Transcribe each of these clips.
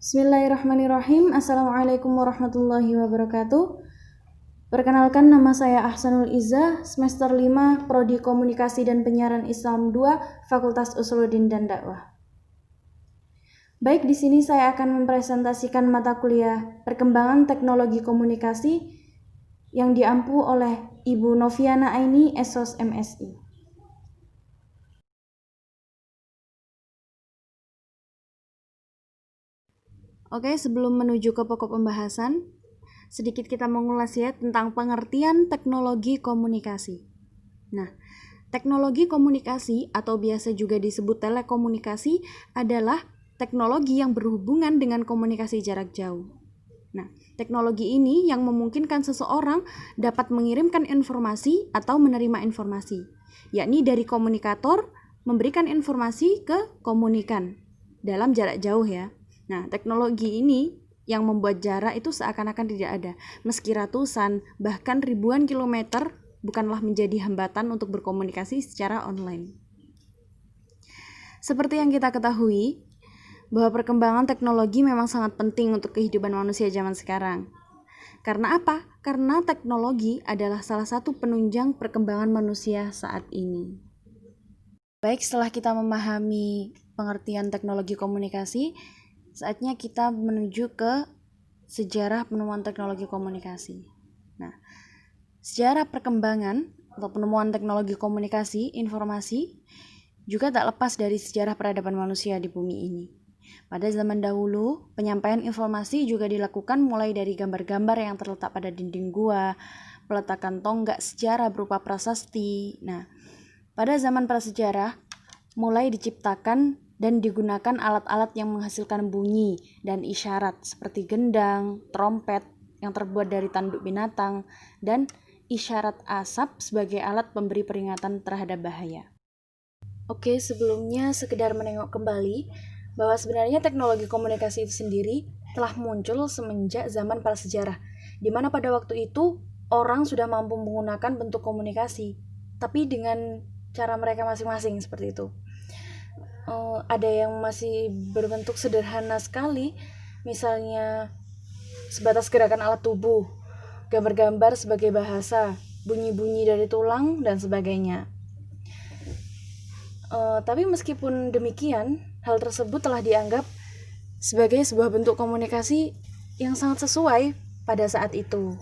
Bismillahirrahmanirrahim. Assalamualaikum warahmatullahi wabarakatuh. Perkenalkan, nama saya Ahsanul Izzah, semester 5, Prodi Komunikasi dan Penyiaran Islam 2, Fakultas Usuluddin dan Dakwah. Baik, di sini saya akan mempresentasikan mata kuliah Perkembangan Teknologi Komunikasi yang diampu oleh Ibu Noviana Aini, Esos MSI. Oke, sebelum menuju ke pokok pembahasan, sedikit kita mengulas ya tentang pengertian teknologi komunikasi. Nah, teknologi komunikasi atau biasa juga disebut telekomunikasi adalah teknologi yang berhubungan dengan komunikasi jarak jauh. Nah, teknologi ini yang memungkinkan seseorang dapat mengirimkan informasi atau menerima informasi, yakni dari komunikator memberikan informasi ke komunikan dalam jarak jauh ya. Nah, teknologi ini yang membuat jarak itu seakan-akan tidak ada, meski ratusan bahkan ribuan kilometer bukanlah menjadi hambatan untuk berkomunikasi secara online. Seperti yang kita ketahui, bahwa perkembangan teknologi memang sangat penting untuk kehidupan manusia zaman sekarang. Karena apa? Karena teknologi adalah salah satu penunjang perkembangan manusia saat ini. Baik, setelah kita memahami pengertian teknologi komunikasi, saatnya kita menuju ke sejarah penemuan teknologi komunikasi. Nah, sejarah perkembangan atau penemuan teknologi komunikasi informasi juga tak lepas dari sejarah peradaban manusia di bumi ini. Pada zaman dahulu, penyampaian informasi juga dilakukan mulai dari gambar-gambar yang terletak pada dinding gua, peletakan tonggak sejarah berupa prasasti. Nah, pada zaman prasejarah mulai diciptakan dan digunakan alat-alat yang menghasilkan bunyi dan isyarat seperti gendang, trompet yang terbuat dari tanduk binatang, dan isyarat asap sebagai alat pemberi peringatan terhadap bahaya. Oke, sebelumnya sekedar menengok kembali bahwa sebenarnya teknologi komunikasi itu sendiri telah muncul semenjak zaman prasejarah, di mana pada waktu itu orang sudah mampu menggunakan bentuk komunikasi, tapi dengan cara mereka masing-masing seperti itu. Ada yang masih berbentuk sederhana sekali, misalnya sebatas gerakan alat tubuh, gambar-gambar sebagai bahasa, bunyi-bunyi dari tulang, dan sebagainya. Tapi meskipun demikian, hal tersebut telah dianggap sebagai sebuah bentuk komunikasi yang sangat sesuai pada saat itu.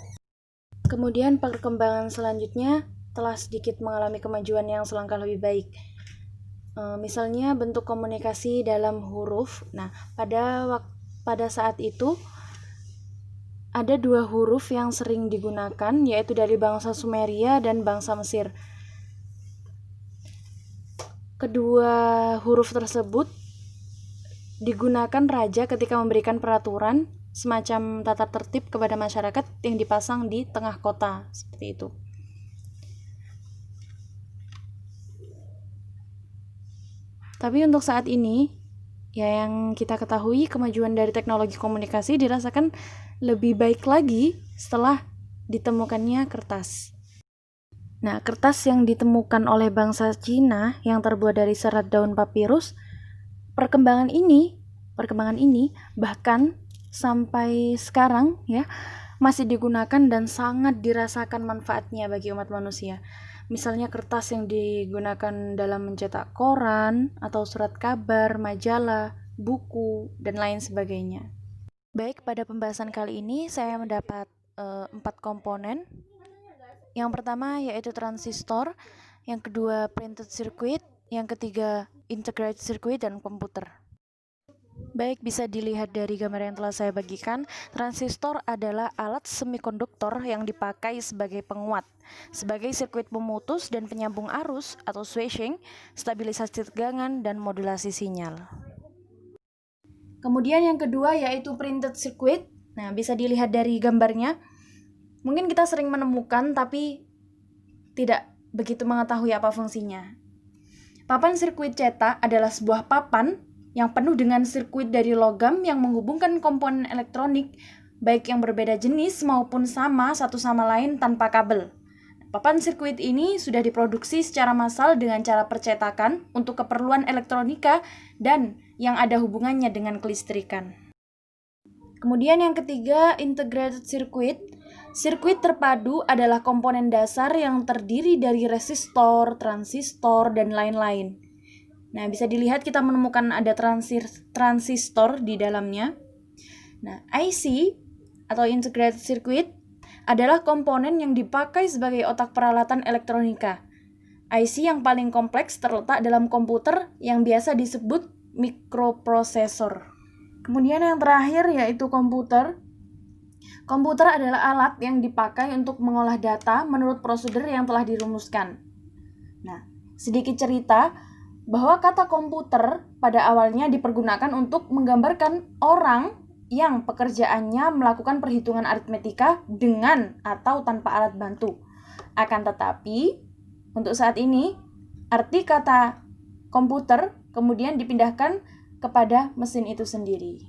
Kemudian perkembangan selanjutnya telah sedikit mengalami kemajuan yang selangkah lebih baik. Misalnya bentuk komunikasi dalam huruf. Nah, pada saat itu ada dua huruf yang sering digunakan, yaitu dari bangsa Sumeria dan bangsa Mesir. Kedua huruf tersebut digunakan raja ketika memberikan peraturan semacam tata tertib kepada masyarakat yang dipasang di tengah kota, seperti itu. Tapi untuk saat ini, ya yang kita ketahui kemajuan dari teknologi komunikasi dirasakan lebih baik lagi setelah ditemukannya kertas. Nah, kertas yang ditemukan oleh bangsa Cina yang terbuat dari serat daun papirus, perkembangan ini bahkan sampai sekarang ya masih digunakan dan sangat dirasakan manfaatnya bagi umat manusia. Misalnya kertas yang digunakan dalam mencetak koran atau surat kabar, majalah, buku, dan lain sebagainya. Baik, pada pembahasan kali ini saya mendapat 4 komponen. Yang pertama yaitu transistor, yang kedua printed circuit, yang ketiga integrated circuit, dan komputer. Baik, bisa dilihat dari gambar yang telah saya bagikan, transistor adalah alat semikonduktor yang dipakai sebagai penguat, sebagai sirkuit pemutus dan penyambung arus atau switching, stabilisasi tegangan, dan modulasi sinyal. Kemudian yang kedua yaitu printed circuit. Nah, bisa dilihat dari gambarnya. Mungkin kita sering menemukan tapi tidak begitu mengetahui apa fungsinya. Papan sirkuit cetak adalah sebuah papan yang penuh dengan sirkuit dari logam yang menghubungkan komponen elektronik baik yang berbeda jenis maupun sama satu sama lain tanpa kabel. Papan sirkuit ini sudah diproduksi secara massal dengan cara percetakan untuk keperluan elektronika dan yang ada hubungannya dengan kelistrikan. Kemudian yang ketiga, integrated circuit. Sirkuit terpadu adalah komponen dasar yang terdiri dari resistor, transistor, dan lain-lain. Nah, bisa dilihat kita menemukan ada transistor di dalamnya. Nah, IC atau integrated circuit adalah komponen yang dipakai sebagai otak peralatan elektronika. IC yang paling kompleks terletak dalam komputer yang biasa disebut mikroprosesor. Kemudian yang terakhir yaitu komputer. Komputer adalah alat yang dipakai untuk mengolah data menurut prosedur yang telah dirumuskan. Nah, sedikit cerita bahwa kata komputer pada awalnya dipergunakan untuk menggambarkan orang yang pekerjaannya melakukan perhitungan aritmetika dengan atau tanpa alat bantu. Akan tetapi, untuk saat ini, arti kata komputer kemudian dipindahkan kepada mesin itu sendiri.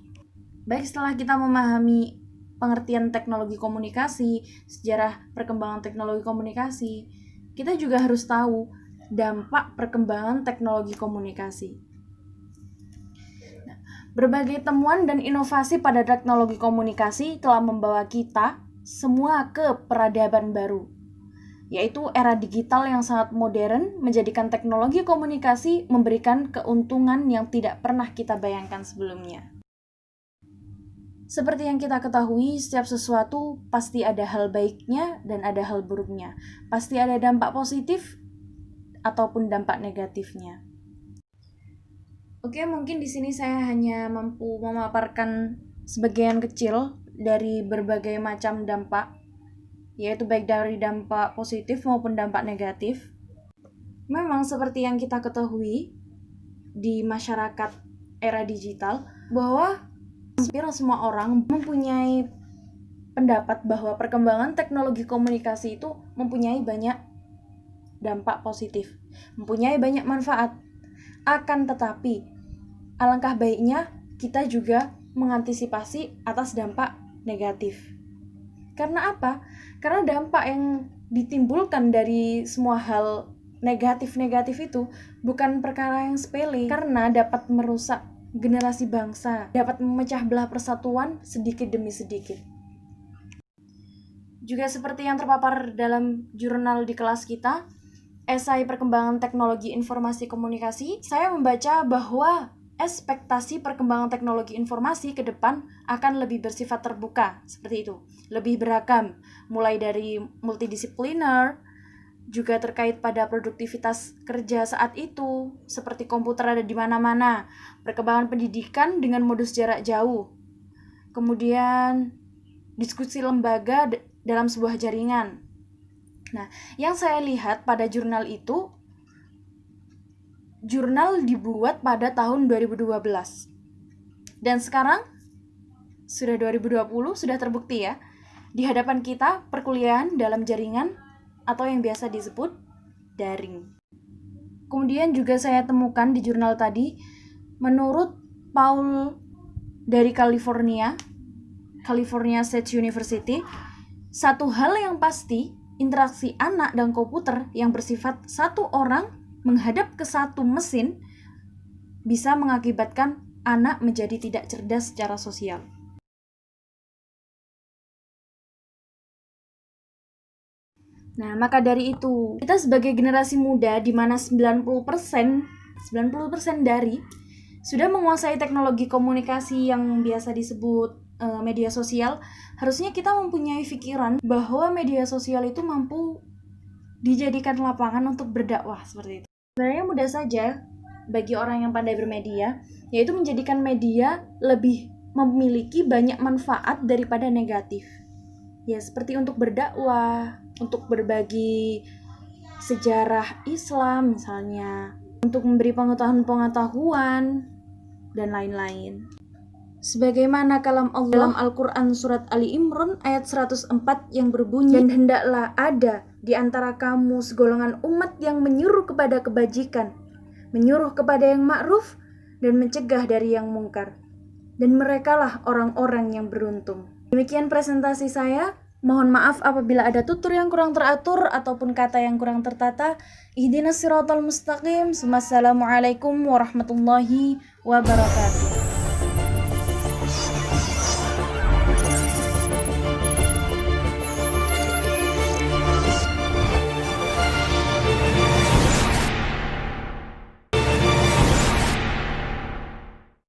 Baik, setelah kita memahami pengertian teknologi komunikasi, sejarah perkembangan teknologi komunikasi, kita juga harus tahu dampak perkembangan teknologi komunikasi. Nah, berbagai temuan dan inovasi pada teknologi komunikasi telah membawa kita semua ke peradaban baru, yaitu era digital yang sangat modern, menjadikan teknologi komunikasi memberikan keuntungan yang tidak pernah kita bayangkan sebelumnya. Seperti yang kita ketahui, setiap sesuatu pasti ada hal baiknya dan ada hal buruknya. Pasti ada dampak positif ataupun dampak negatifnya. Oke, mungkin di sini saya hanya mampu memaparkan sebagian kecil dari berbagai macam dampak, yaitu baik dari dampak positif maupun dampak negatif. Memang seperti yang kita ketahui di masyarakat era digital, bahwa hampir semua orang mempunyai pendapat bahwa perkembangan teknologi komunikasi itu mempunyai banyak dampak positif, mempunyai banyak manfaat. Akan tetapi, alangkah baiknya kita juga mengantisipasi atas dampak negatif. Karena apa? Karena dampak yang ditimbulkan dari semua hal negatif-negatif itu bukan perkara yang sepele, karena dapat merusak generasi bangsa, dapat memecah belah persatuan sedikit demi sedikit. Juga seperti yang terpapar dalam jurnal di kelas kita, esai perkembangan teknologi informasi komunikasi, saya membaca bahwa ekspektasi perkembangan teknologi informasi ke depan akan lebih bersifat terbuka, seperti itu, lebih beragam, mulai dari multidisipliner, juga terkait pada produktivitas kerja saat itu, seperti komputer ada di mana-mana, perkembangan pendidikan dengan modus jarak jauh, kemudian diskusi lembaga dalam sebuah jaringan. Nah, yang saya lihat pada jurnal itu, jurnal dibuat pada tahun 2012. Dan sekarang, sudah 2020, sudah terbukti ya, di hadapan kita perkuliahan dalam jaringan atau yang biasa disebut daring. Kemudian juga saya temukan di jurnal tadi, menurut Paul dari California State University, satu hal yang pasti, interaksi anak dan komputer yang bersifat satu orang menghadap ke satu mesin bisa mengakibatkan anak menjadi tidak cerdas secara sosial. Nah, maka dari itu, kita sebagai generasi muda di mana 90% dari sudah menguasai teknologi komunikasi yang biasa disebut media sosial, harusnya kita mempunyai pikiran bahwa media sosial itu mampu dijadikan lapangan untuk berdakwah seperti itu. Sebenarnya mudah saja bagi orang yang pandai bermedia, yaitu menjadikan media lebih memiliki banyak manfaat daripada negatif. Ya, seperti untuk berdakwah, untuk berbagi sejarah Islam misalnya, untuk memberi pengetahuan dan lain-lain. Sebagaimana kalam Allah dalam Al-Quran surat Ali Imran ayat 104 yang berbunyi, dan hendaklah ada di antara kamu segolongan umat yang menyuruh kepada kebajikan, menyuruh kepada yang ma'ruf, dan mencegah dari yang mungkar. Dan merekalah orang-orang yang beruntung. Demikian presentasi saya. Mohon maaf apabila ada tutur yang kurang teratur ataupun kata yang kurang tertata. Ihdinas siratal mustaqim. Wassalamualaikum warahmatullahi wabarakatuh.